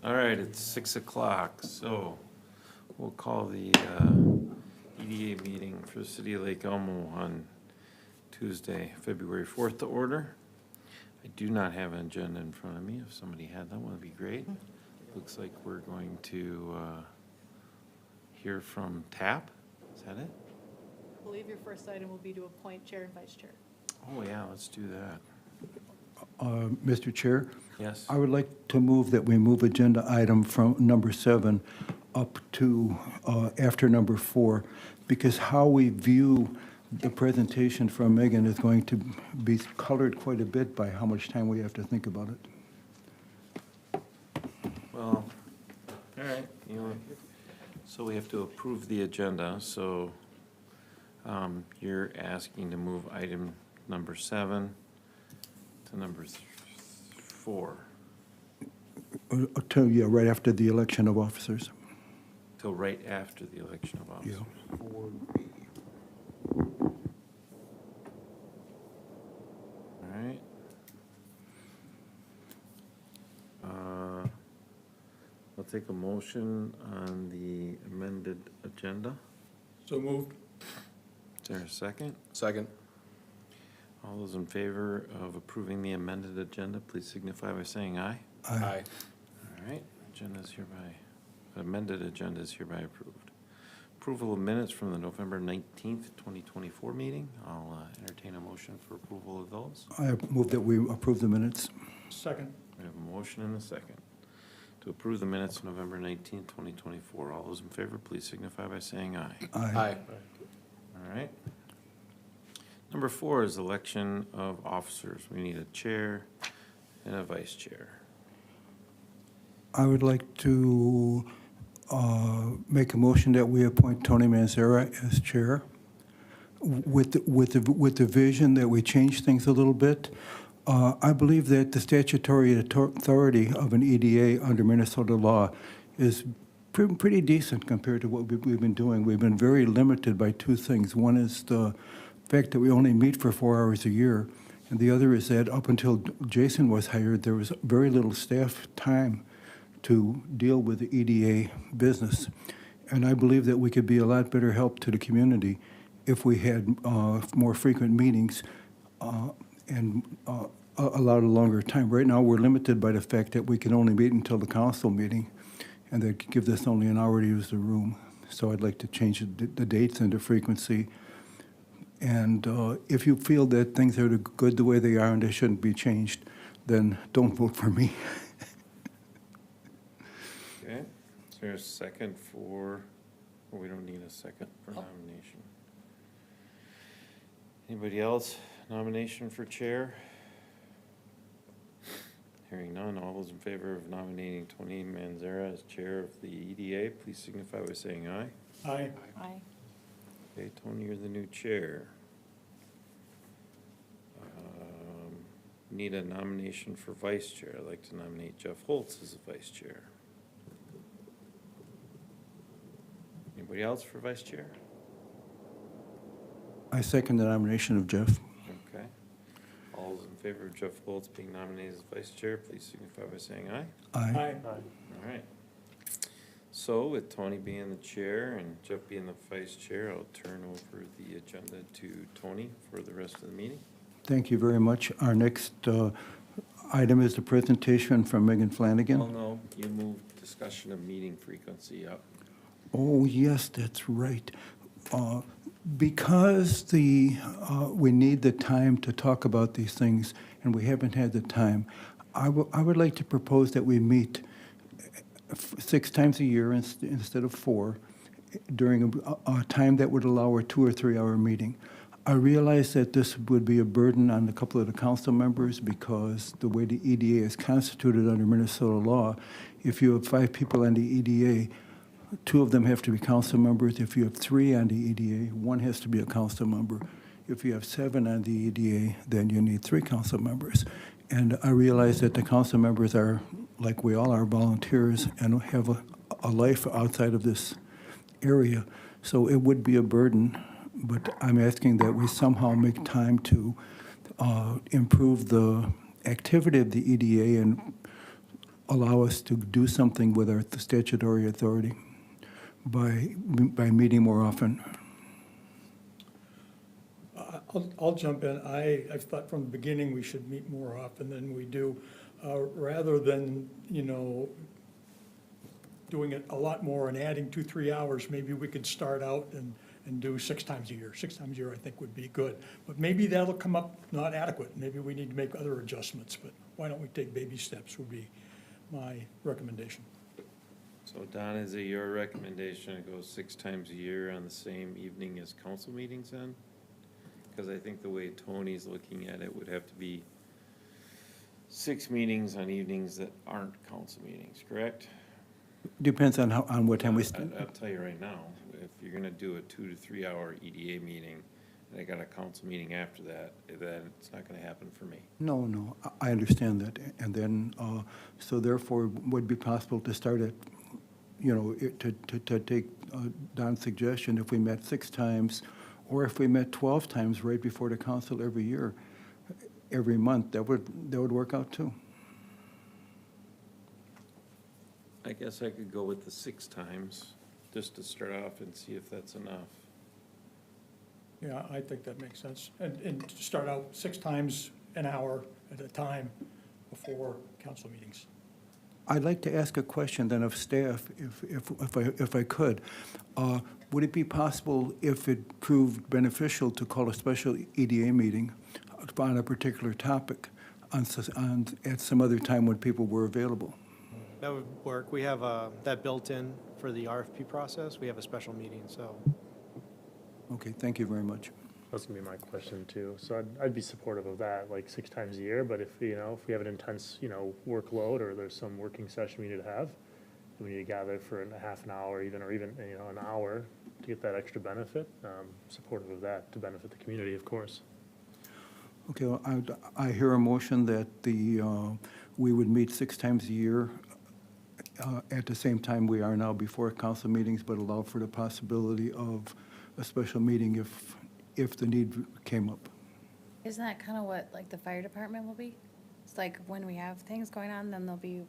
All right, it's 6 o'clock, so we'll call the EDA meeting for the City of Lake Elmo on Tuesday, February 4th to order. I do not have an agenda in front of me. If somebody had that one, would be great. Looks like we're going to hear from TAP. Is that it? I believe your first item will be to appoint chair and vice chair. Oh, yeah, let's do that. Mr. Chair, Yes? I would like to move that we move agenda item from number 7 up to after number 4, because how we view the presentation from Megan is going to be colored quite a bit by how much time we have to think about it. Well, all right, you know, so we have to approve the agenda, so you're asking to move item number 7 to number 4, Right after the election of officers. till right after the election of officers. All right. I'll take a motion on the amended agenda. So moved. Is there a second? Second. All those in favor of approving the amended agenda, please signify by saying aye. Aye. All right, amended agenda is hereby approved. Approval of minutes from the November 19th, 2024 meeting. I'll entertain a motion for approval of those. I move that we approve the minutes. Second. We have a motion and a second to approve the minutes of November 19th, 2024. All those in favor, please signify by saying aye. Aye. All right. Number 4 is election of officers. We need a chair and a vice chair. I would like to make a motion that we appoint Tony Manzera as chair with the vision that we change things a little bit. I believe that the statutory authority of an EDA under Minnesota law is pretty decent compared to what we've been doing. We've been very limited by two things. One is the fact that we only meet for 4 hours a year, and the other is that up until Jason was hired, there was very little staff time to deal with the EDA business. And I believe that we could be a lot better help to the community if we had more frequent meetings and allowed a longer time. Right now, we're limited by the fact that we can only meet until the council meeting, and they give us only an hour to use the room. So I'd like to change the dates and the frequency. And if you feel that things are good the way they are and they shouldn't be changed, then don't vote for me. Okay, is there a second for, well, we don't need a second for nomination. Anybody else? Nomination for chair? Hearing none, all those in favor of nominating Tony Manzera as chair of the EDA, please signify by saying aye. Aye. Aye. Okay, Tony, you're the new chair. Need a nomination for vice chair. I'd like to nominate Jeff Holtz as the vice chair. Anybody else for vice chair? I second the nomination of Jeff. Okay. All those in favor of Jeff Holtz being nominated as vice chair, please signify by saying aye. Aye. All right. So with Tony being the chair and Jeff being the vice chair, I'll turn over the agenda to Tony for the rest of the meeting. Thank you very much. Our next item is the presentation from Megan Flanagan. Oh, no, you moved discussion of meeting frequency up. Oh, yes, that's right. Because we need the time to talk about these things, and we haven't had the time, I would like to propose that we meet 6 times a year instead of 4 during a time that would allow a 2 or 3 hour meeting. I realize that this would be a burden on a couple of the council members because the way the EDA is constituted under Minnesota law, if you have 5 people on the EDA, 2 of them have to be council members. If you have 3 on the EDA, 1 has to be a council member. If you have 7 on the EDA, then you need 3 council members. And I realize that the council members are, like we all are, volunteers and have a life outside of this area. So it would be a burden, but I'm asking that we somehow make time to improve the activity of the EDA and allow us to do something with our statutory authority by meeting more often. I'll jump in. I've thought from the beginning we should meet more often than we do, rather than, doing it a lot more and adding 2-3 hours. Maybe we could start out and do 6 times a year. 6 times a year, I think, would be good. But maybe that'll come up not adequate. Maybe we need to make other adjustments, but why don't we take baby steps would be my recommendation. So Don, is it your recommendation to go 6 times a year on the same evening as council meetings then? Because I think the way Tony's looking at it would have to be 6 meetings on evenings that aren't council meetings, correct? Depends on what time we, I'll tell you right now, if you're gonna do a 2 to 3 hour EDA meeting, and I got a council meeting after that, then it's not gonna happen for me. no, I understand that. And then, so therefore, would it be possible to start at, to take Don's suggestion, if we met 6 times, or if we met 12 times right before the council every year, every month, that would work out too. I guess I could go with the 6 times, just to start off and see if that's enough. Yeah, I think that makes sense. And to start out 6 times an hour at a time before council meetings. I'd like to ask a question then of staff, if I could. Would it be possible, if it proved beneficial, to call a special EDA meeting on a particular topic at some other time when people were available? That would work. We have that built in for the RFP process. We have a special meeting, so. Okay, thank you very much. That's gonna be my question too. So I'd be supportive of that, like 6 times a year, but if we have an intense, workload, or there's some working session we need to have, we need to gather for a half an hour even, or even, an hour to get that extra benefit, supportive of that to benefit the community, of course. Okay, well, I hear a motion that we would meet 6 times a year at the same time we are now before council meetings, but allow for the possibility of a special meeting if the need came up. Isn't that kind of what, like, the fire department will be? It's like when we have things going on, then there'll be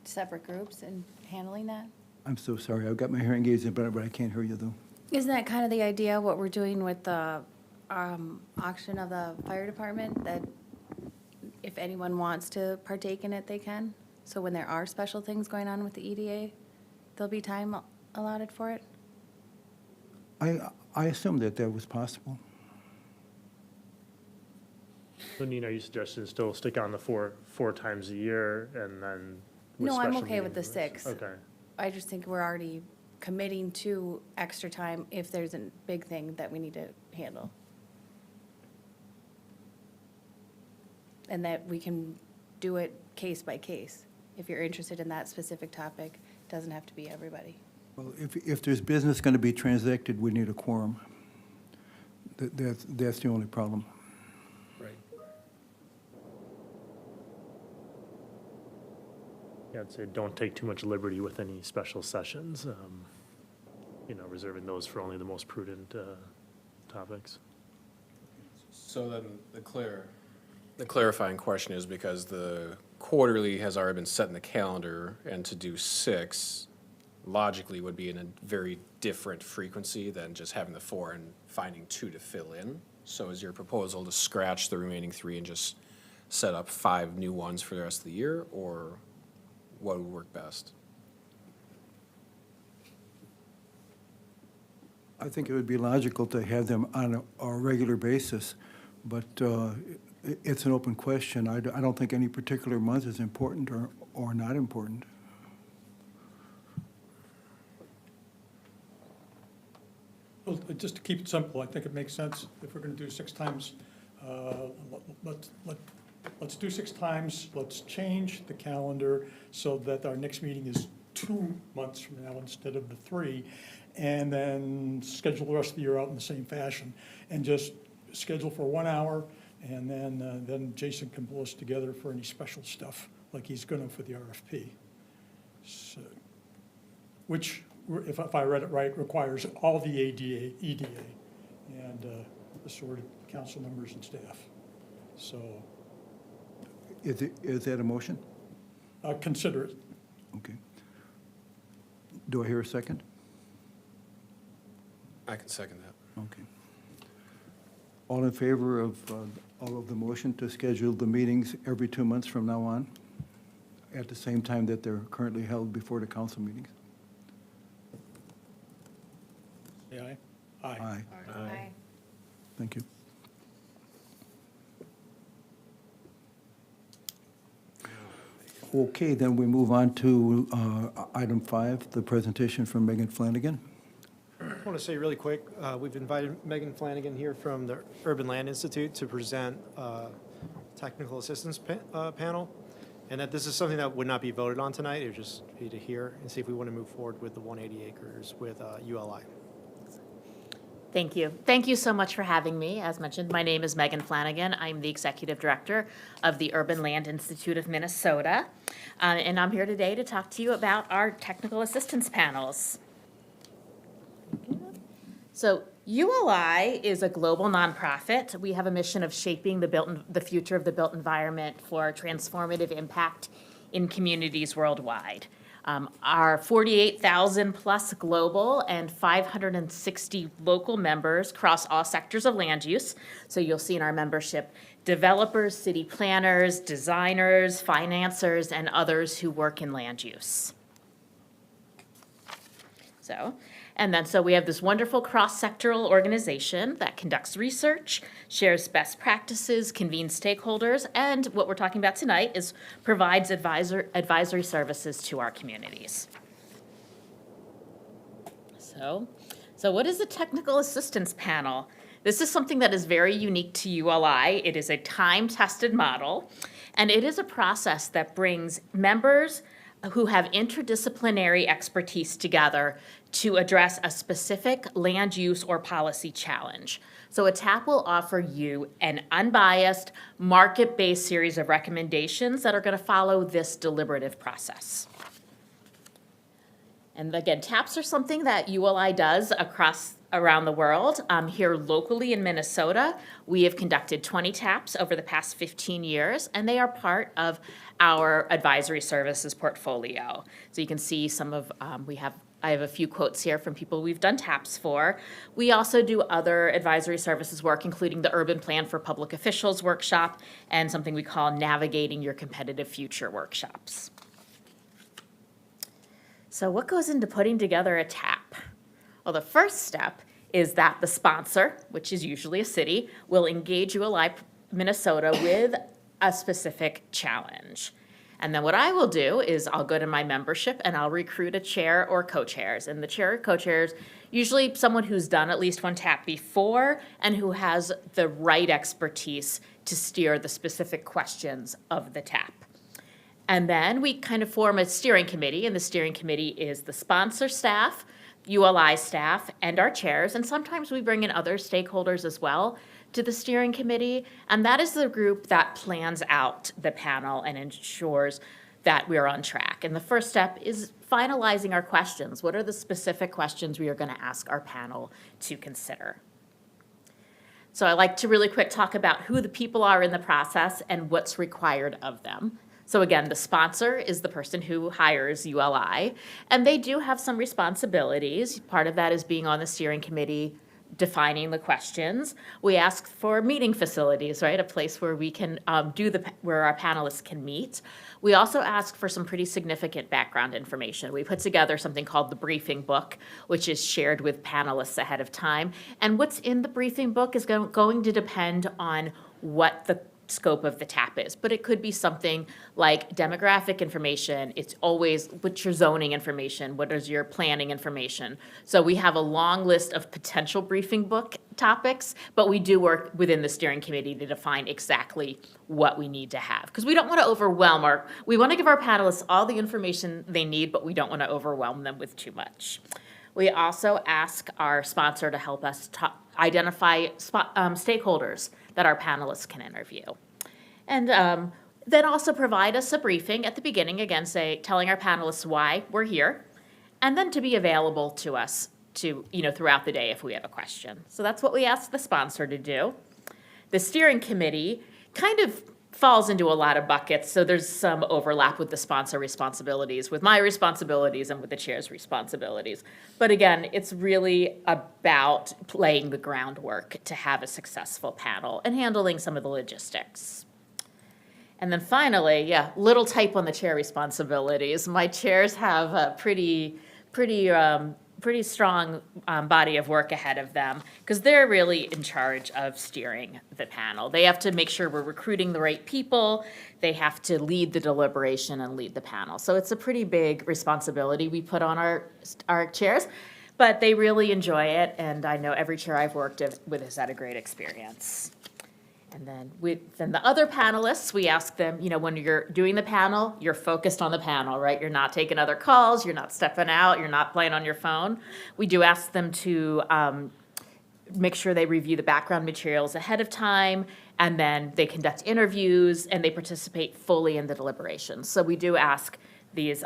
separate groups and handling that? I'm so sorry, I've got my hearing aids in, but I can't hear you though. Isn't that kind of the idea, what we're doing with the auction of the fire department? That if anyone wants to partake in it, they can? So when there are special things going on with the EDA, there'll be time allotted for it? I assumed that was possible. So Nina, are you suggesting still stick on the four times a year and then with No, I'm special okay with the meetings? 6. Okay. I just think we're already committing to extra time if there's a big thing that we need to handle. And that we can do it case by case. If you're interested in that specific topic, it doesn't have to be everybody. Well, if there's business going to be transacted, we need a quorum. That's the only problem. Right. Yeah, I'd say don't take too much liberty with any special sessions, reserving those for only the most prudent topics. So then the clarifying question is, because the quarterly has already been set in the calendar, and to do 6 logically would be in a very different frequency than just having the 4 and finding 2 to fill in. So is your proposal to scratch the remaining 3 and just set up 5 new ones for the rest of the year, or what would work best? I think it would be logical to have them on a regular basis, but it's an open question. I don't think any particular month is important or not important. Well, just to keep it simple, I think it makes sense if we're gonna do 6 times, let's do 6 times, let's change the calendar so that our next meeting is 2 months from now instead of the 3, and then schedule the rest of the year out in the same fashion, and just schedule for 1 hour, and then Jason can pull us together for any special stuff, like he's gonna for the RFP. So, which, if I read it right, requires all the EDA, and the sort of council members and staff. So, Is that a motion? consider it. Okay. Do I hear a second? I can second that. Okay. All in favor of all of the motion to schedule the meetings every 2 months from now on, at the same time that they're currently held before the council meetings? Say aye? Aye. Aye. Aye. Thank you. Okay, then we move on to item 5, the presentation from Megan Flanagan. I want to say really quick, we've invited Megan Flanagan here from the Urban Land Institute to present technical assistance panel, and that this is something that would not be voted on tonight. It would just be to hear and see if we want to move forward with the 180 acres with ULI. Thank you. Thank you so much for having me. As mentioned, my name is Megan Flanagan. I'm the Executive Director of the Urban Land Institute of Minnesota. And I'm here today to talk to you about our technical assistance panels. So ULI is a global nonprofit. We have a mission of shaping the future of the built environment for transformative impact in communities worldwide. Our 48,000 plus global and 560 local members cross all sectors of land use. So you'll see in our membership developers, city planners, designers, financiers, and others who work in land use. So we have this wonderful cross-sectoral organization that conducts research, shares best practices, convenes stakeholders, and what we're talking about tonight is provides advisory services to our communities. So what is the Technical Assistance Panel? This is something that is very unique to ULI. It is a time-tested model, and it is a process that brings members who have interdisciplinary expertise together to address a specific land use or policy challenge. So a TAP will offer you an unbiased, market-based series of recommendations that are going to follow this deliberative process. And again, TAPs are something that ULI does around the world. Here locally in Minnesota, we have conducted 20 TAPs over the past 15 years, and they are part of our advisory services portfolio. So you can see some of, I have a few quotes here from people we've done TAPs for. We also do other advisory services work, including the Urban Plan for Public Officials workshop and something we call Navigating Your Competitive Future workshops. So what goes into putting together a TAP? Well, the first step is that the sponsor, which is usually a city, will engage ULI Minnesota with a specific challenge. And then what I will do is I'll go to my membership and I'll recruit a chair or co-chairs. And the chair or co-chairs, usually someone who's done at least one TAP before and who has the right expertise to steer the specific questions of the TAP. And then we kind of form a steering committee, and the steering committee is the sponsor staff, ULI staff, and our chairs, and sometimes we bring in other stakeholders as well to the steering committee, and that is the group that plans out the panel and ensures that we're on track. And the first step is finalizing our questions. What are the specific questions we are going to ask our panel to consider? So I like to really quick talk about who the people are in the process and what's required of them. So again, the sponsor is the person who hires ULI, and they do have some responsibilities. Part of that is being on the steering committee, defining the questions. We ask for meeting facilities, right? A place where we can where our panelists can meet. We also ask for some pretty significant background information. We put together something called the briefing book, which is shared with panelists ahead of time. And what's in the briefing book is going to depend on what the scope of the TAP is, but it could be something like demographic information. It's always what's your zoning information, what is your planning information. So we have a long list of potential briefing book topics, but we do work within the steering committee to define exactly what we need to have, because we don't want to overwhelm we want to give our panelists all the information they need, but we don't want to overwhelm them with too much. We also ask our sponsor to help us identify stakeholders that our panelists can interview. And then also provide us a briefing at the beginning, again, telling our panelists why we're here, and then to be available to us throughout the day if we have a question. So that's what we ask the sponsor to do. The steering committee kind of falls into a lot of buckets, so there's some overlap with the sponsor responsibilities, with my responsibilities, and with the chair's responsibilities. But again, it's really about laying the groundwork to have a successful panel and handling some of the logistics. And then finally, yeah, little type on the chair responsibilities. My chairs have a pretty strong body of work ahead of them, because they're really in charge of steering the panel. They have to make sure we're recruiting the right people. They have to lead the deliberation and lead the panel. So it's a pretty big responsibility we put on our chairs, but they really enjoy it, and I know every chair I've worked with has had a great experience. And then the other panelists, we ask them, when you're doing the panel, you're focused on the panel, right? You're not taking other calls, you're not stepping out, you're not playing on your phone. We do ask them to make sure they review the background materials ahead of time, and then they conduct interviews, and they participate fully in the deliberations. So we do ask these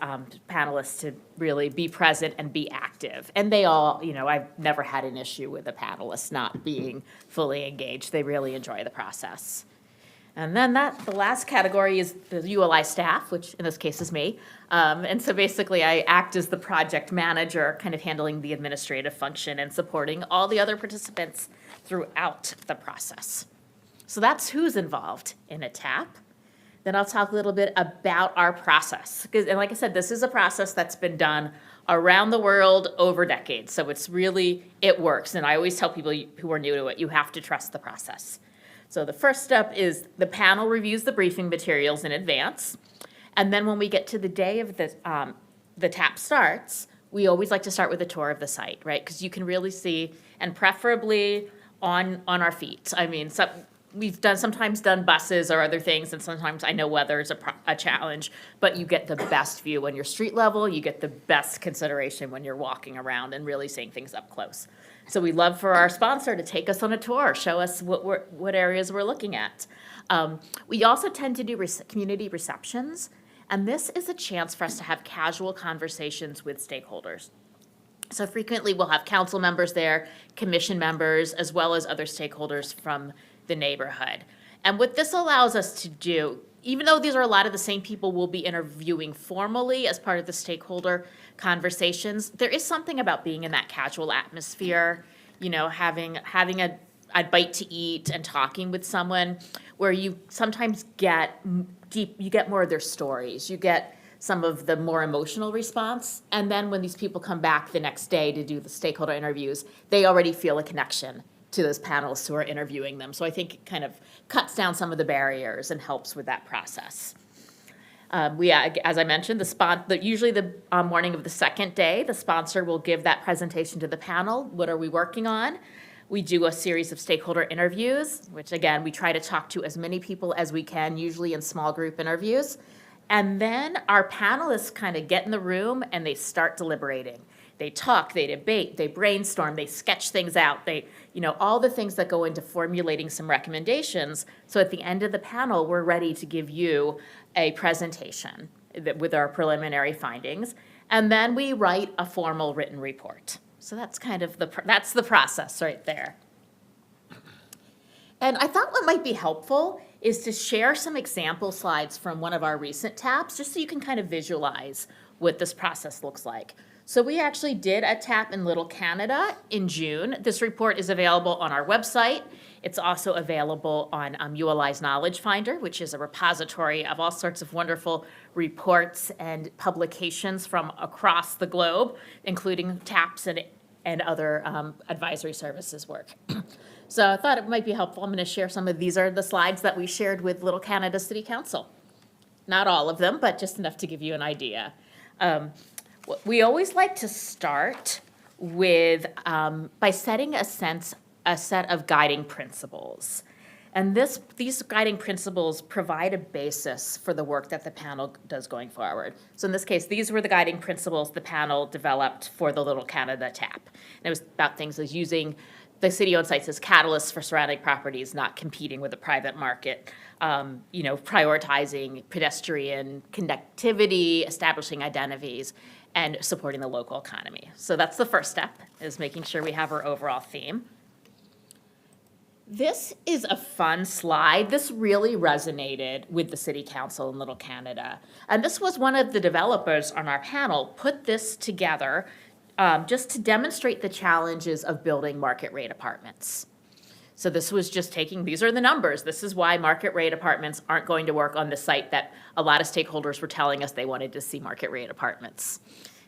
panelists to really be present and be active. And they all, I've never had an issue with a panelist not being fully engaged. They really enjoy the process. And then the last category is the ULI staff, which in this case is me. And so basically I act as the project manager, kind of handling the administrative function and supporting all the other participants throughout the process. So that's who's involved in a TAP. Then I'll talk a little bit about our process. And like I said, this is a process that's been done around the world over decades. So it works. And I always tell people who are new to it, you have to trust the process. So the first step is the panel reviews the briefing materials in advance. And then when we get to the day of the TAP starts, we always like to start with a tour of the site, right? Because you can really see, and preferably on our feet. I mean, we've sometimes done buses or other things, and sometimes I know weather is a challenge, but you get the best view when you're street level, you get the best consideration when you're walking around and really seeing things up close. So we love for our sponsor to take us on a tour, show us what areas we're looking at. We also tend to do community receptions, and this is a chance for us to have casual conversations with stakeholders. So frequently we'll have council members there, commission members, as well as other stakeholders from the neighborhood. And what this allows us to do, even though these are a lot of the same people we'll be interviewing formally as part of the stakeholder conversations, there is something about being in that casual atmosphere, having a bite to eat and talking with someone where you sometimes get more of their stories, you get some of the more emotional response, and then when these people come back the next day to do the stakeholder interviews, they already feel a connection to those panelists who are interviewing them. So I think it kind of cuts down some of the barriers and helps with that process. As I mentioned, usually the morning of the second day, the sponsor will give that presentation to the panel. What are we working on? We do a series of stakeholder interviews, which again, we try to talk to as many people as we can, usually in small group interviews. And then our panelists kind of get in the room and they start deliberating. They talk, they debate, they brainstorm, they sketch things out, all the things that go into formulating some recommendations. So at the end of the panel, we're ready to give you a presentation with our preliminary findings. And then we write a formal written report. So that's kind of that's the process right there. And I thought what might be helpful is to share some example slides from one of our recent TAPs, just so you can kind of visualize what this process looks like. So we actually did a TAP in Little Canada in June. This report is available on our website. It's also available on ULI's Knowledge Finder, which is a repository of all sorts of wonderful reports and publications from across the globe, including TAPs and other advisory services work. So I thought it might be helpful. I'm going to share some of these are the slides that we shared with Little Canada City Council. Not all of them, but just enough to give you an idea. We always like to start with by setting a set of guiding principles. And these guiding principles provide a basis for the work that the panel does going forward. So in this case, these were the guiding principles the panel developed for the Little Canada TAP. And it was about things like using the city-owned sites as catalysts for surrounding properties, not competing with the private market, prioritizing pedestrian connectivity, establishing identities, and supporting the local economy. So that's the first step, is making sure we have our overall theme. This is a fun slide. This really resonated with the City Council in Little Canada. And this was one of the developers on our panel put this together just to demonstrate the challenges of building market rate apartments. So this was just taking, these are the numbers. This is why market rate apartments aren't going to work on the site that a lot of stakeholders were telling us they wanted to see market rate apartments.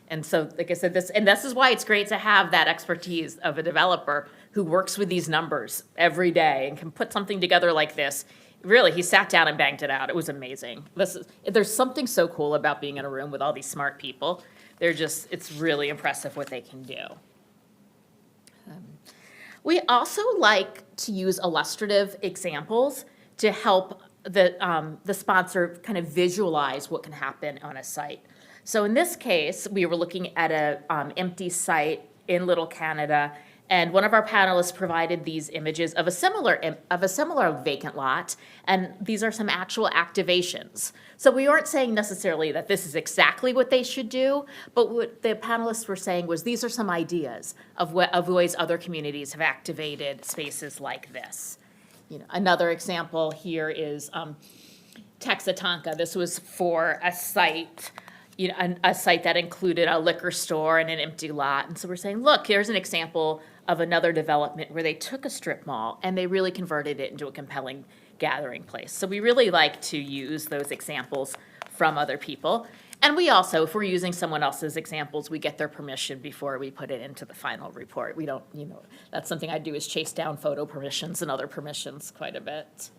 And so, like I said, this is why it's great to have that expertise of a developer who works with these numbers every day and can put something together like this. Really, he sat down and banged it out. It was amazing. There's something so cool about being in a room with all these smart people. It's really impressive what they can do. We also like to use illustrative examples to help the sponsor kind of visualize what can happen on a site. So in this case, we were looking at an empty site in Little Canada, and one of our panelists provided these images of a similar vacant lot, and these are some actual activations. So we weren't saying necessarily that this is exactly what they should do, but what the panelists were saying was these are some ideas of ways other communities have activated spaces like this. Another example here is Texatonka. This was for a site. A site that included a liquor store and an empty lot. And so we're saying, look, here's an example of another development where they took a strip mall and they really converted it into a compelling gathering place. So we really like to use those examples from other people. And we also, if we're using someone else's examples, we get their permission before we put it into the final report. We don't, that's something I do is chase down photo permissions and other permissions quite a bit.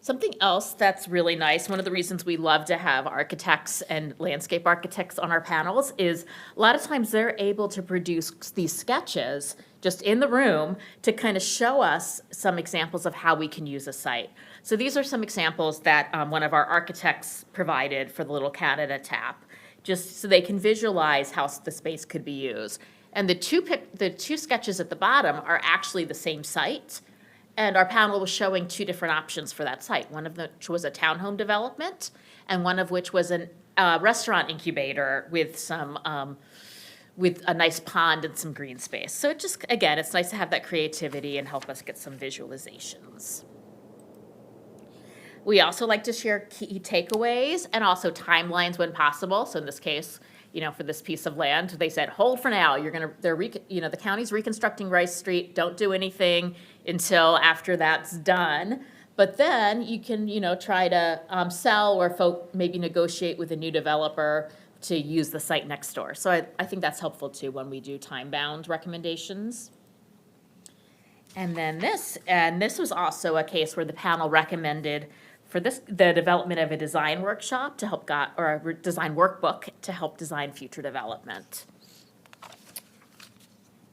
Something else that's really nice, one of the reasons we love to have architects and landscape architects on our panels is a lot of times they're able to produce these sketches just in the room to kind of show us some examples of how we can use a site. So these are some examples that one of our architects provided for the Little Canada TAP, just so they can visualize how the space could be used. And the two sketches at the bottom are actually the same site. And our panel was showing two different options for that site. One of which was a townhome development, and one of which was a restaurant incubator with with a nice pond and some green space. So it just, again, it's nice to have that creativity and help us get some visualizations. We also like to share key takeaways and also timelines when possible. So in this case, for this piece of land, they said, hold for now. The county's reconstructing Rice Street. Don't do anything until after that's done. But then you can, try to sell or maybe negotiate with a new developer to use the site next door. So I think that's helpful too when we do time-bound recommendations. And then this was also a case where the panel recommended for the development of a design workshop to help or a design workbook to help design future development.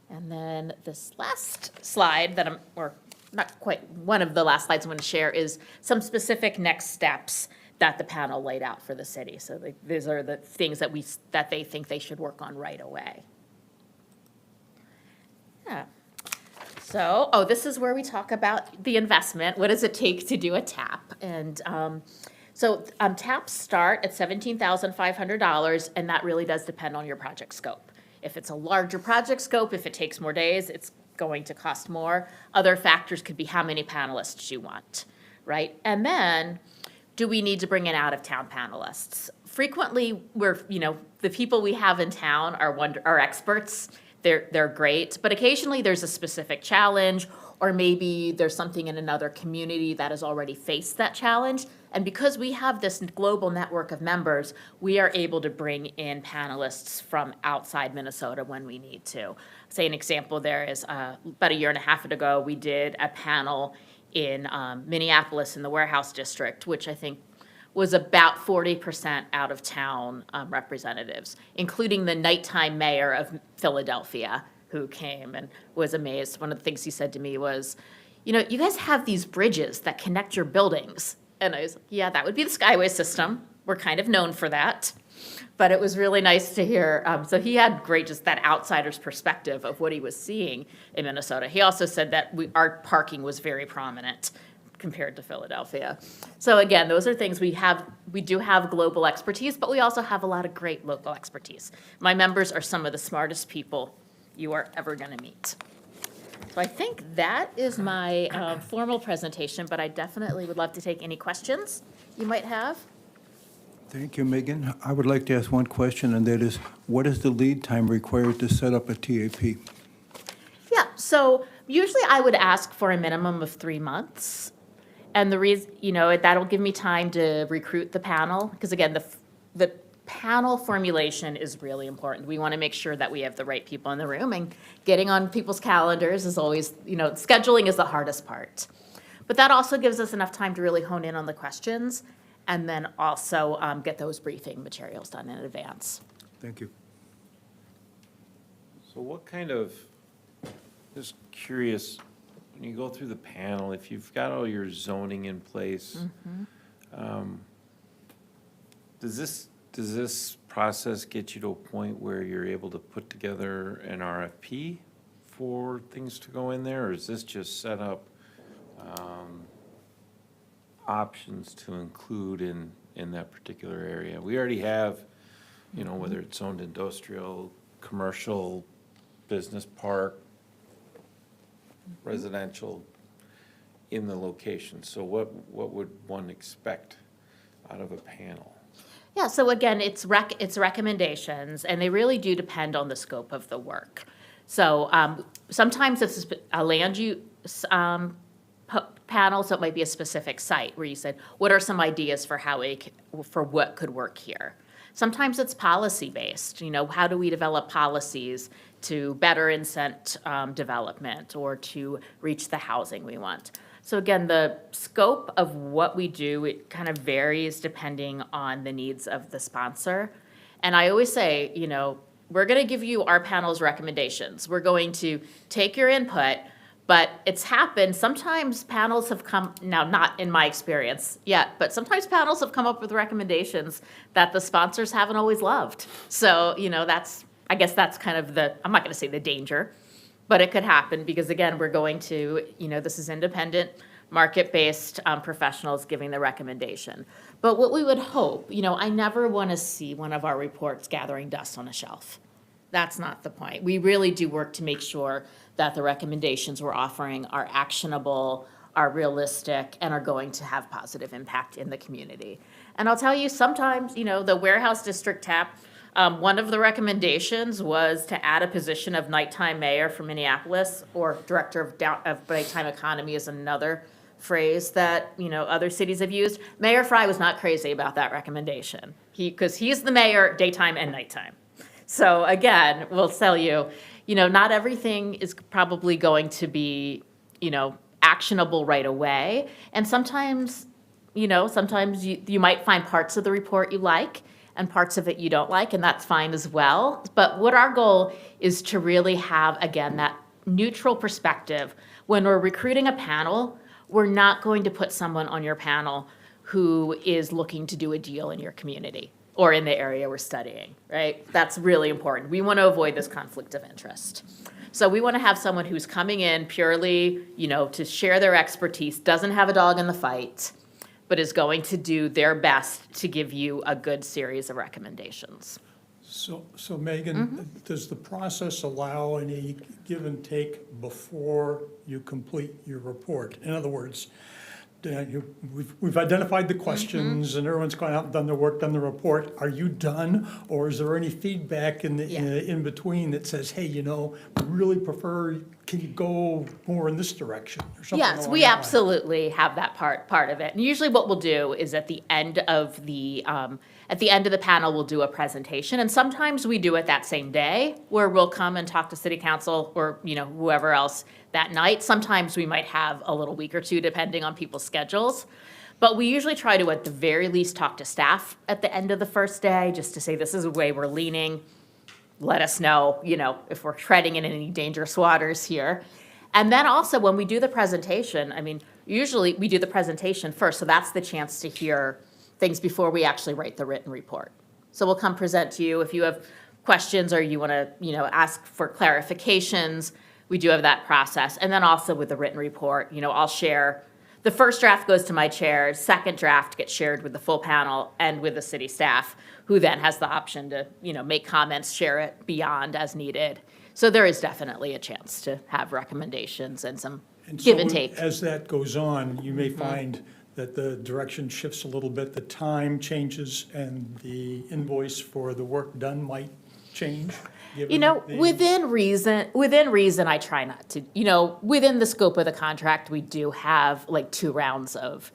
And then this last slide or not quite one of the last slides I'm going to share is some specific next steps that the panel laid out for the city. So these are the things that they think they should work on right away. Yeah. So, this is where we talk about the investment. What does it take to do a TAP? And TAPs start at $17,500, and that really does depend on your project scope. If it's a larger project scope, if it takes more days, it's going to cost more. Other factors could be how many panelists you want, right? And then, do we need to bring in out-of-town panelists? Frequently, the people we have in town are experts. They're great, but occasionally there's a specific challenge, or maybe there's something in another community that has already faced that challenge. And because we have this global network of members, we are able to bring in panelists from outside Minnesota when we need to. Say an example there is about a year and a half ago, we did a panel in Minneapolis in the Warehouse District, which I think was about 40% out-of-town representatives, including the nighttime mayor of Philadelphia, who came and was amazed. One of the things he said to me was, you guys have these bridges that connect your buildings. And I was like, yeah, that would be the Skyway system. We're kind of known for that. But it was really nice to hear. So he had great, just that outsider's perspective of what he was seeing in Minnesota. He also said that our parking was very prominent compared to Philadelphia. So again, those are things we do have global expertise, but we also have a lot of great local expertise. My members are some of the smartest people you are ever going to meet. So I think that is my formal presentation, but I definitely would love to take any questions you might have. Thank you, Megan. I would like to ask one question, and that is, what is the lead time required to set up a TAP? Yeah, so usually I would ask for a minimum of 3 months. And the reason, that'll give me time to recruit the panel, because again, the panel formulation is really important. We want to make sure that we have the right people in the room, and getting on people's calendars is always, scheduling is the hardest part. But that also gives us enough time to really hone in on the questions, and then also get those briefing materials done in advance. Thank you. So what kind of, just curious, when you go through the panel, if you've got all your zoning in place, does this process get you to a point where you're able to put together an RFP for things to go in there, or is this just set up options to include in that particular area? We already have, whether it's zoned industrial, commercial, business park, residential in the location. So what would one expect out of a panel? Yeah, so again, it's recommendations, and they really do depend on the scope of the work. So sometimes it's a land use panel, so it might be a specific site where you said, what are some ideas for for what could work here? Sometimes it's policy-based. How do we develop policies to better incent development or to reach the housing we want? So again, the scope of what we do, it kind of varies depending on the needs of the sponsor. And I always say, we're going to give you our panel's recommendations. We're going to take your input, but it's happened. Sometimes panels have come, now not in my experience yet, but sometimes panels have come up with recommendations that the sponsors haven't always loved. So, I guess that's kind of I'm not going to say the danger, but it could happen because, again, we're going to, this is independent, market-based professionals giving the recommendation. But what we would hope, I never want to see one of our reports gathering dust on a shelf. That's not the point. We really do work to make sure that the recommendations we're offering are actionable, are realistic, and are going to have positive impact in the community. And I'll tell you, sometimes, the warehouse district TAP, one of the recommendations was to add a position of nighttime mayor for Minneapolis, or director of nighttime economy is another phrase that, other cities have used. Mayor Fry was not crazy about that recommendation, because he's the mayor daytime and nighttime. So again, we'll tell you, not everything is probably going to be, actionable right away. And sometimes, sometimes you might find parts of the report you like and parts of it you don't like, and that's fine as well. But what our goal is to really have, again, that neutral perspective. When we're recruiting a panel, we're not going to put someone on your panel who is looking to do a deal in your community or in the area we're studying, right? That's really important. We want to avoid this conflict of interest. So we want to have someone who's coming in purely, to share their expertise, doesn't have a dog in the fight, but is going to do their best to give you a good series of recommendations. So Megan, does the process allow any give and take before you complete your report? In other words, we've identified the questions and everyone's gone out and done their work, done the report. Are you done? Or is there any feedback in between that says, hey, we really prefer, can you go more in this direction or something? Yes, we absolutely have that part of it. And usually what we'll do is at the end of the panel, we'll do a presentation. And sometimes we do it that same day where we'll come and talk to city council or, whoever else that night. Sometimes we might have a little week or two depending on people's schedules. But we usually try to, at the very least, talk to staff at the end of the first day just to say, this is the way we're leaning. Let us know, if we're treading in any dangerous waters here. And then also when we do the presentation, usually we do the presentation first. So that's the chance to hear things before we actually write the written report. So we'll come present to you. If you have questions or you want to, ask for clarifications, we do have that process. And then also with the written report, I'll share. The first draft goes to my chair, second draft gets shared with the full panel and with the city staff, who then has the option to, make comments, share it beyond as needed. So there is definitely a chance to have recommendations and some And give and so take. as that goes on, you may find that the direction shifts a little bit, the time changes, and the invoice for the work done might change. You given know, the- within reason, I try not to, within the scope of the contract, we do have like 2 rounds of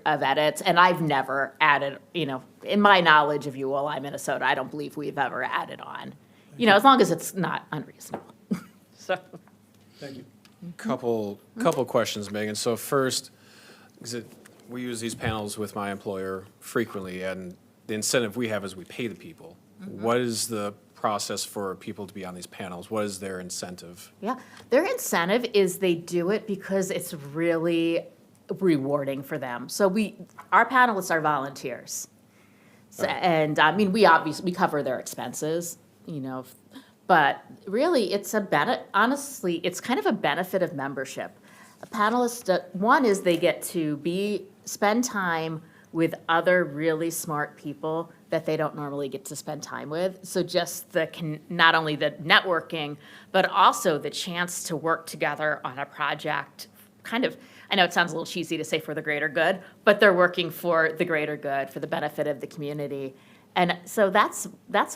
edits, and I've never added, in my knowledge of ULI Minnesota, I don't believe we've ever added on, as long as it's not unreasonable. So, Thank you. Couple questions, Megan. So first, we use these panels with my employer frequently, and the incentive we have is we pay the people. What is the process for people to be on these panels? What is their incentive? yeah, their incentive is they do it because it's really rewarding for them. So our panelists are volunteers. So, and I mean, we cover their expenses, but really it's honestly, it's kind of a benefit of membership. A panelist, one is they get to spend time with other really smart people that they don't normally get to spend time with. So just not only the networking, but also the chance to work together on a project, I know it sounds a little cheesy to say for the greater good, but they're working for the greater good, for the benefit of the community. And so that's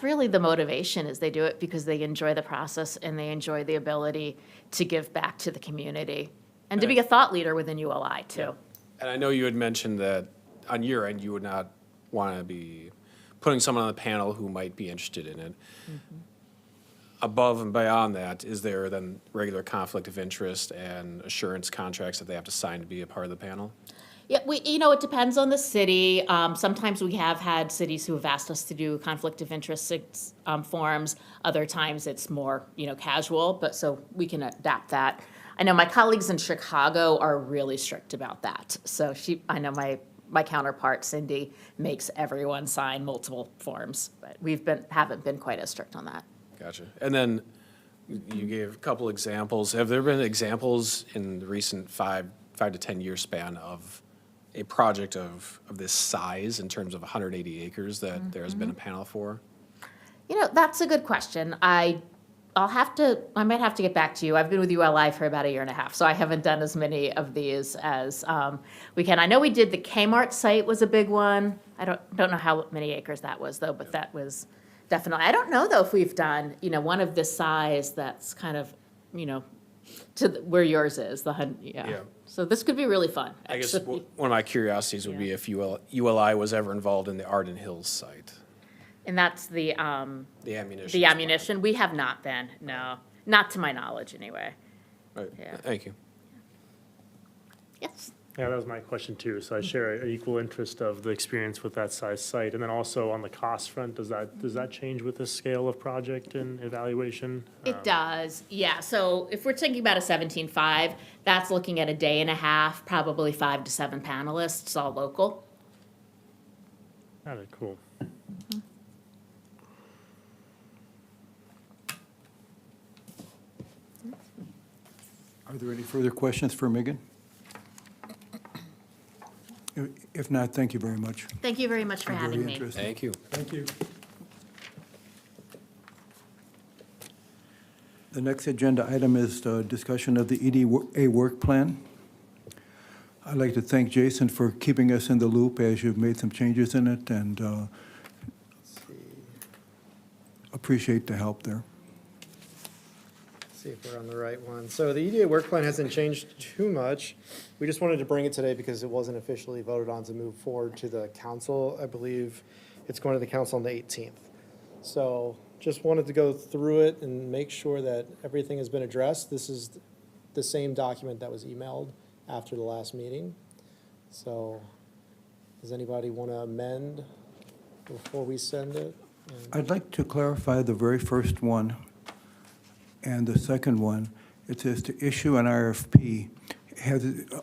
really the motivation, is they do it because they enjoy the process and they enjoy the ability to give back to the community and to be a thought leader within ULI too. And I know you had mentioned that on your end, you would not want to be putting someone on the panel who might be interested in it. Above and beyond that, is there then regular conflict of interest and assurance contracts that they have to sign to be a part of the panel? Yeah, it depends on the city. Sometimes we have had cities who have asked us to do conflict of interest forms. Other times it's more, casual, but so we can adapt that. I know my colleagues in Chicago are really strict about that. So I know my counterpart, Cindy, makes everyone sign multiple forms, but haven't been quite as strict on that. Gotcha. And then you gave a couple examples. Have there been examples in the recent 5 to 10 year span of a project of this size in terms of 180 acres that there has been a panel for? That's a good question. I might have to get back to you. I've been with ULI for about 1.5 years, so I haven't done as many of these as we can. I know we did the Kmart site was a big one. I don't know how many acres that was though, but that was definitely. I don't know though if we've done one of this size that's kind of where yours is Yeah. So this could be really fun. I guess actually. one of my curiosities would be if ULI was ever involved in the Arden Hills site, And that's the ammunition. the ammunition. We have not been. No, not to my knowledge anyway. Right. Yeah. Thank you. Yes. Yeah, that was my question too. So I share an equal interest of the experience with that size site. And then also on the cost front, does that change with this scale of project and evaluation? It does, yeah. So if we're thinking about a 17.5, that's looking at a 1.5 days, probably 5 to 7 panelists, all local. Got it, cool. Are there any further questions for Megan? If not, thank you very much. Thank you very much for Very having me. interesting. Thank you. Thank you. The next agenda item is the discussion of the EDA work plan. I'd like to thank Jason for keeping us in the loop as you've made some changes in it, and appreciate the help there. See if we're on the right one. So the EDA work plan hasn't changed too much. We just wanted to bring it today because it wasn't officially voted on to move forward to the council. I believe it's going to the council on the 18th. So just wanted to go through it and make sure that everything has been addressed. This is the same document that was emailed after the last meeting. So does anybody want to amend before we send it? I'd like to clarify the very first one and the second one. It says to issue an RFP.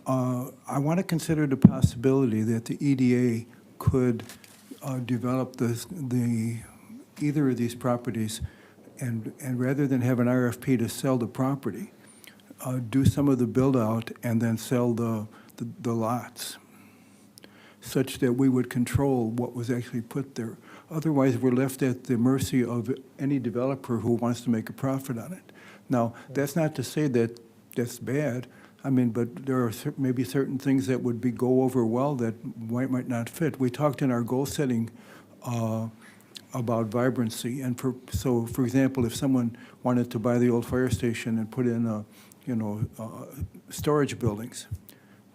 I want to consider the possibility that the EDA could develop either of these properties, and rather than have an RFP to sell the property, do some of the build-out and then sell the lots, such that we would control what was actually put there. Otherwise, we're left at the mercy of any developer who wants to make a profit on it. Now, that's not to say that that's bad. I mean, but there are maybe certain things that would go over well that might not fit. We talked in our goal setting about vibrancy, and for example, if someone wanted to buy the old fire station and put in storage buildings,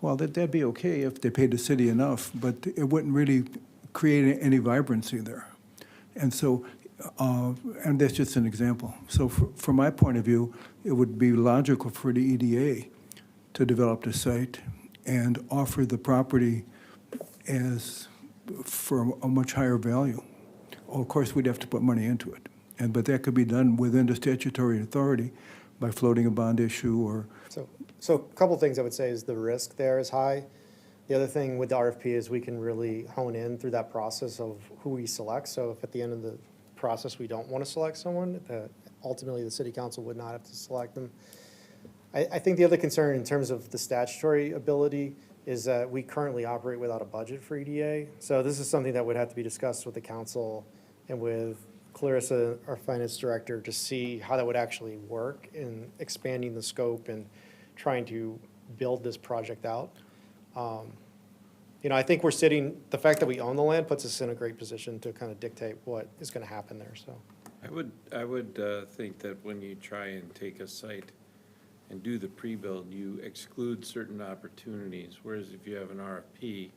well, that'd be okay if they paid the city enough, but it wouldn't really create any vibrancy there. And so, and that's just an example. So from my point of view, it would be logical for the EDA to develop the site and offer the property as for a much higher value. Of course, we'd have to put money into it, but that could be done within the statutory authority by floating a bond issue or. So a couple things I would say is the risk there is high. The other thing with the RFP is we can really hone in through that process of who we select. So if at the end of the process we don't want to select someone, ultimately the city council would not have to select them. I think the other concern in terms of the statutory ability is that we currently operate without a budget for EDA. So this is something that would have to be discussed with the council and with Clarissa, our finance director, to see how that would actually work in expanding the scope and trying to build this project out. I think the fact that we own the land puts us in a great position to kind of dictate what is going to happen there, so. I would think that when you try and take a site and do the pre-build, you exclude certain opportunities, whereas if you have an RFP,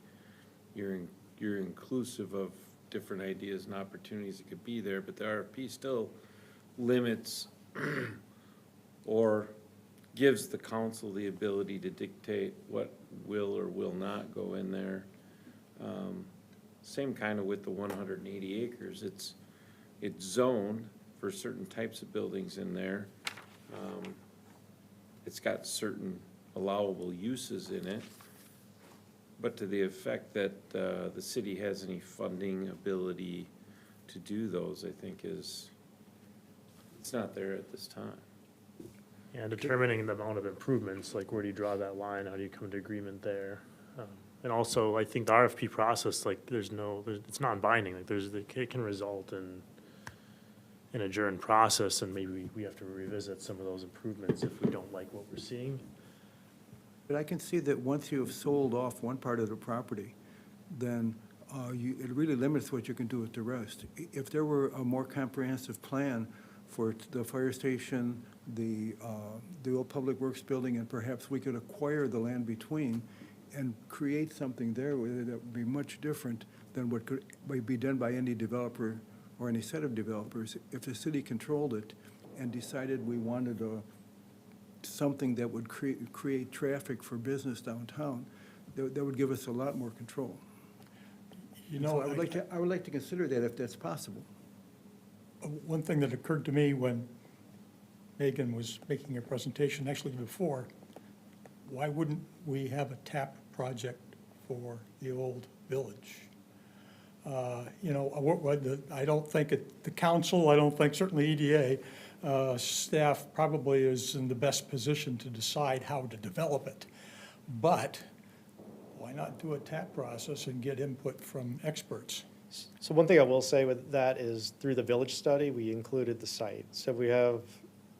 you're inclusive of different ideas and opportunities that could be there, but the RFP still limits or gives the council the ability to dictate what will or will not go in there. Same kind of with the 180 acres. It's zoned for certain types of buildings in there. It's got certain allowable uses in it, but to the effect that the city has any funding ability to do those, I think it's not there at this time. Yeah, determining the amount of improvements, like where do you draw that line, how do you come to agreement there? And also, I think the RFP process, like it's non-binding, like it can result in an adjourned process, and maybe we have to revisit some of those improvements if we don't like what we're seeing. But I can see that once you have sold off one part of the property, then it really limits what you can do with the rest. If there were a more comprehensive plan for the fire station, the old public works building, and perhaps we could acquire the land between and create something there that would be much different than what could be done by any developer or any set of developers. If the city controlled it and decided we wanted something that would create traffic for business downtown, that would give us a lot more control. So I would like to consider that if that's possible. One thing that occurred to me when Megan was making her presentation, actually before, why wouldn't we have a TAP project for the old village? I don't think the council, I don't think certainly EDA staff probably is in the best position to decide how to develop it. But why not do a TAP process and get input from experts? So one thing I will say with that is through the village study, we included the site. So we have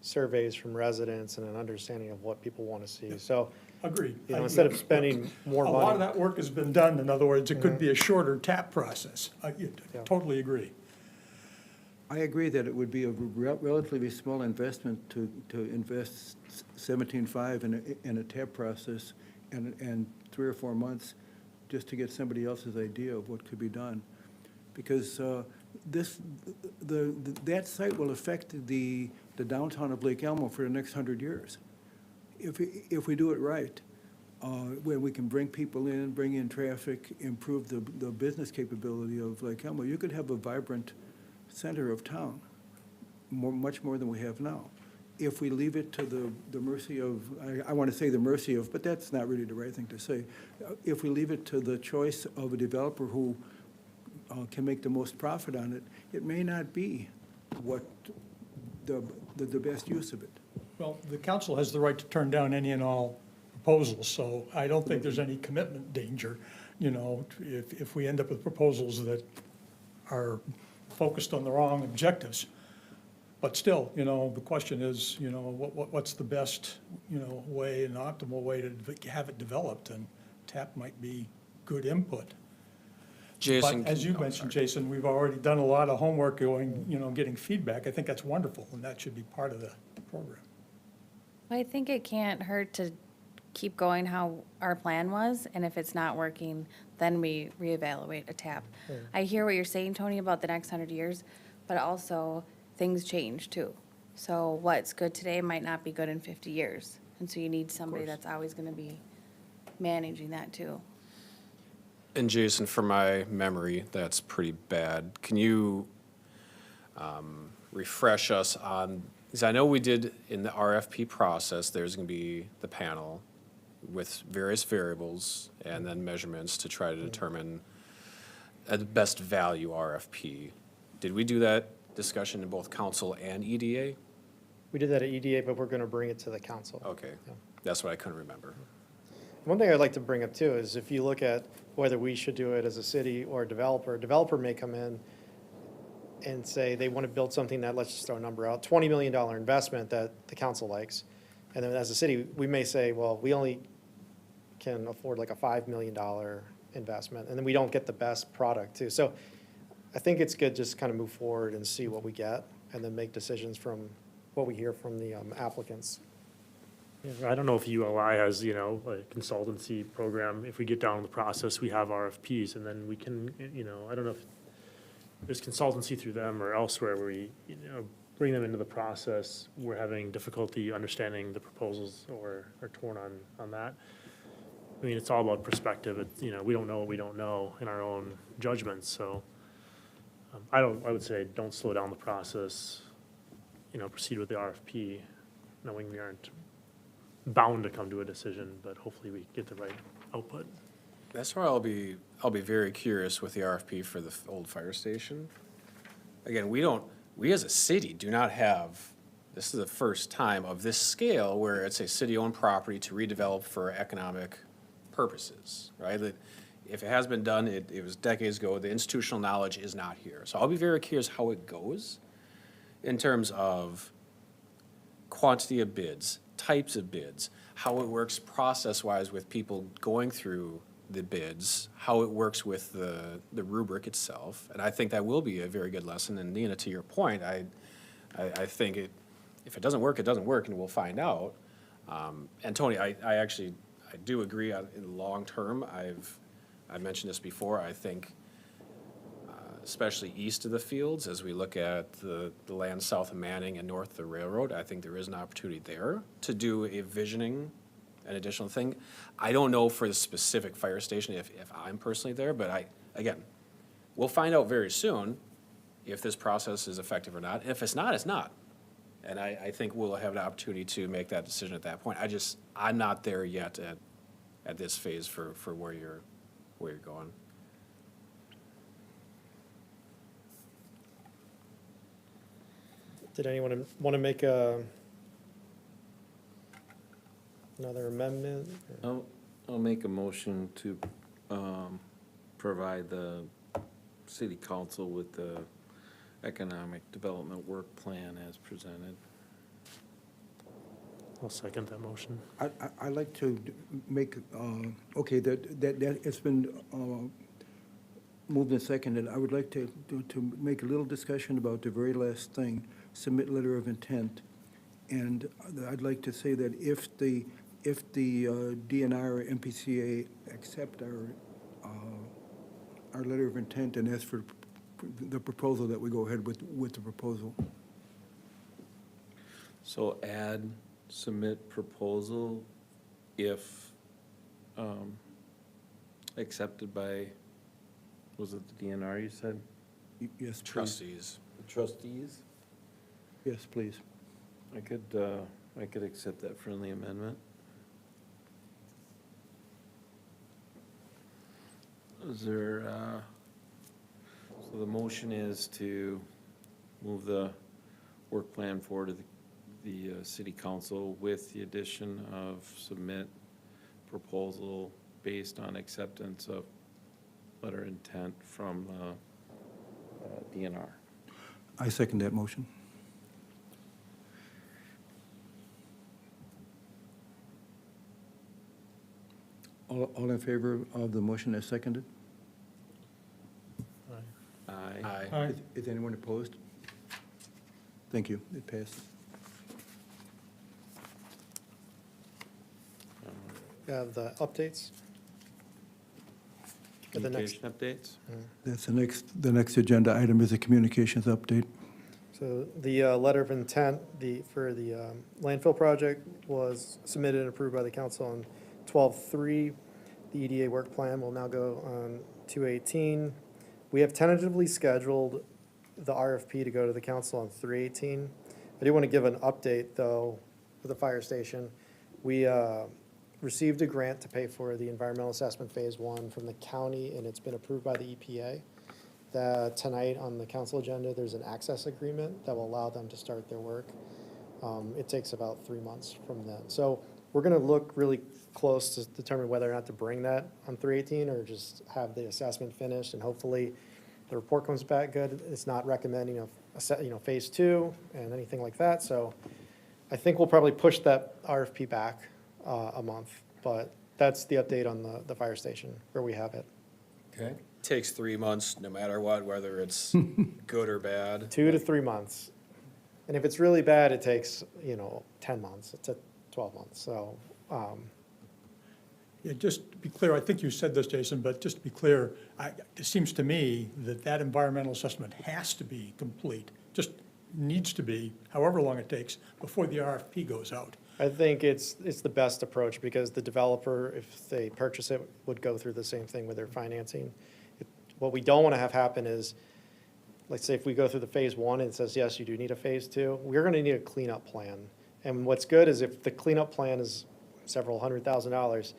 surveys from residents and an understanding of what people want to see. So Agreed. Instead of spending more money. A lot of that work has been done. In other words, it could be a shorter TAP process. I totally agree. I agree that it would be a relatively small investment to invest 17.5 in a TAP process and 3 or 4 months just to get somebody else's idea of what could be done. Because that site will affect the downtown of Lake Elmo for the next 100 years. If we do it right, where we can bring people in, bring in traffic, improve the business capability of Lake Elmo, you could have a vibrant center of town, much more than we have now. If we leave it to the mercy of, I want to say the mercy of, but that's not really the right thing to say. If we leave it to the choice of a developer who can make the most profit on it, it may not be what the best use of it. Well, the council has the right to turn down any and all proposals, so I don't think there's any commitment danger, if we end up with proposals that are focused on the wrong objectives. But still, the question is, what's the best, way, an optimal way to have it developed? And TAP might be good input. Jason. But as you oh, mentioned, sorry. Jason, we've already done a lot of homework going, getting feedback. I think that's wonderful, and that should be part of the program. I think it can't hurt to keep going how our plan was, and if it's not working, then we reevaluate a TAP. I hear what you're saying, Tony, about the next 100 years, but also things change too. So what's good today might not be good in 50 years. And so you need somebody that's always gonna be managing that too. And Jason, from my memory, that's pretty bad. Can you refresh us on, because I know we did in the RFP process, there's going to be the panel with various variables and then measurements to try to determine the best value RFP. Did we do that discussion in both council and EDA? We did that at EDA, but we're going to bring it to the council. Okay, Yeah. that's what I couldn't remember. One thing I'd like to bring up too is if you look at whether we should do it as a city or a developer may come in and say they want to build something that, let's just throw a number out, $20 million investment that the council likes. And then as a city, we may say, well, we only can afford like a $5 million investment, and then we don't get the best product too. So I think it's good just kind of move forward and see what we get, and then make decisions from what we hear from the applicants. Yeah, I don't know if ULI has, a consultancy program. If we get down the process, we have RFPs, and then we can, I don't know if there's consultancy through them or elsewhere where we, bring them into the process. We're having difficulty understanding the proposals or are torn on that. I mean, it's all about perspective. It's, we don't know what we don't know in our own judgments, so I would say don't slow down the process, proceed with the RFP, knowing we aren't bound to come to a decision, but hopefully we get the right output. That's where I'll be very curious with the RFP for the old fire station. Again, we as a city do not have, this is the first time of this scale where it's a city-owned property to redevelop for economic purposes, right? That if it has been done, it was decades ago, the institutional knowledge is not here. So I'll be very curious how it goes in terms of quantity of bids, types of bids, how it works process-wise with people going through the bids, how it works with the rubric itself. And I think that will be a very good lesson. And Nina, to your point, I think if it doesn't work, it doesn't work, and we'll find out. And Tony, I do agree in the long term. I've mentioned this before. I think, especially east of the fields, as we look at the land south of Manning and north of the railroad, I think there is an opportunity there to do a visioning, an additional thing. I don't know for the specific fire station if I'm personally there, but again, we'll find out very soon if this process is effective or not. If it's not, it's not. And I think we'll have an opportunity to make that decision at that point. I'm not there yet at this phase for where you're going. Did anyone want to make another amendment? I'll make a motion to provide the city council with the economic development work plan as presented. I'll second that motion. I'd like to make, okay, that it's been moved and seconded. I would like to make a little discussion about the very last thing, submit letter of intent. And I'd like to say that if the DNR or MPCA accept our letter of intent and ask for the proposal, that we go ahead with the proposal. So add submit proposal if accepted by, was it the DNR you said? Yes, please. Trustees. The trustees? Yes, please. I could accept that friendly amendment. Is there, so the motion is to move the work plan forward to the city council with the addition of submit proposal based on acceptance of letter intent from DNR. I second that motion. All in favor of the motion as seconded? Aye. Aye. Is anyone opposed? Thank you, it passes. We have the updates. For the next- Communication updates? That's the next agenda item is a communications update. So the letter of intent, for the landfill project was submitted and approved by the council on 12/3. The EDA work plan will now go on 2/18. We have tentatively scheduled the RFP to go to the council on 3/18. I do want to give an update, though, for the fire station. We received a grant to pay for the environmental assessment phase 1 from the county, and it's been approved by the EPA. That tonight on the council agenda, there's an access agreement that will allow them to start their work. It takes about 3 months from then. So we're going to look really close to determine whether or not to bring that on 3/18 or just have the assessment finished, and hopefully the report comes back good. It's not recommending phase 2 and anything like that. So I think we'll probably push that RFP back a month, but that's the update on the fire station where we have it. Okay. Takes 3 months, no matter what, whether it's good or bad. 2 to 3 months. And if it's really bad, it takes, 10 months to 12 months. So, Yeah, just to be clear, I think you said this, Jason, but just to be clear, it seems to me that environmental assessment has to be complete, just needs to be, however long it takes, before the RFP goes out. I think it's the best approach because the developer, if they purchase it, would go through the same thing with their financing. What we don't want to have happen is, let's say if we go through the phase 1 and it says, yes, you do need a phase 2, we're going to need a cleanup plan. And what's good is if the cleanup plan is several $100,000,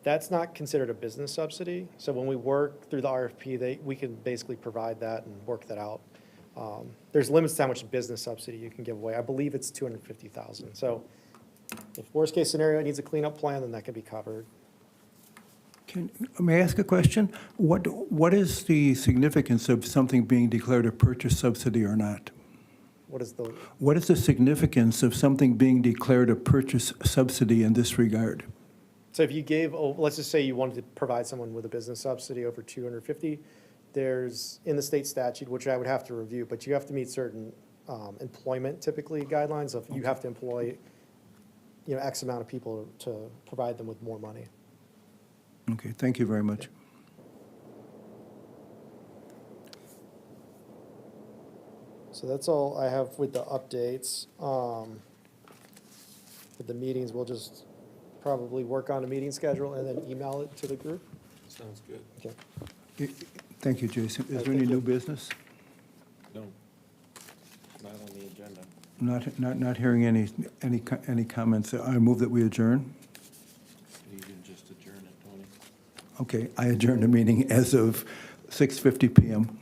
that's not considered a business subsidy. So when we work through the RFP, we can basically provide that and work that out. There's limits to how much business subsidy you can give away. I believe it's $250,000. So if worst case scenario it needs a cleanup plan, then that can be covered. May I ask a question? What is the significance of something being declared a purchase subsidy or not? What is the, What is the significance of something being declared a purchase subsidy in this regard? so if you gave, let's just say you wanted to provide someone with a business subsidy over 250, there's, in the state statute, which I would have to review, but you have to meet certain employment typically guidelines of you have to employ, X amount of people to provide them with more money. Okay, thank you very much. So that's all I have with the updates. With the meetings, we'll just probably work on a meeting schedule and then email it to the group. Sounds good. Okay. Thank you, Jason. Is there Thank any you. new business? No, not on the agenda. Not hearing any comments. I move that we adjourn. You can just adjourn it, Tony. Okay, I adjourn the meeting as of 6:50 PM.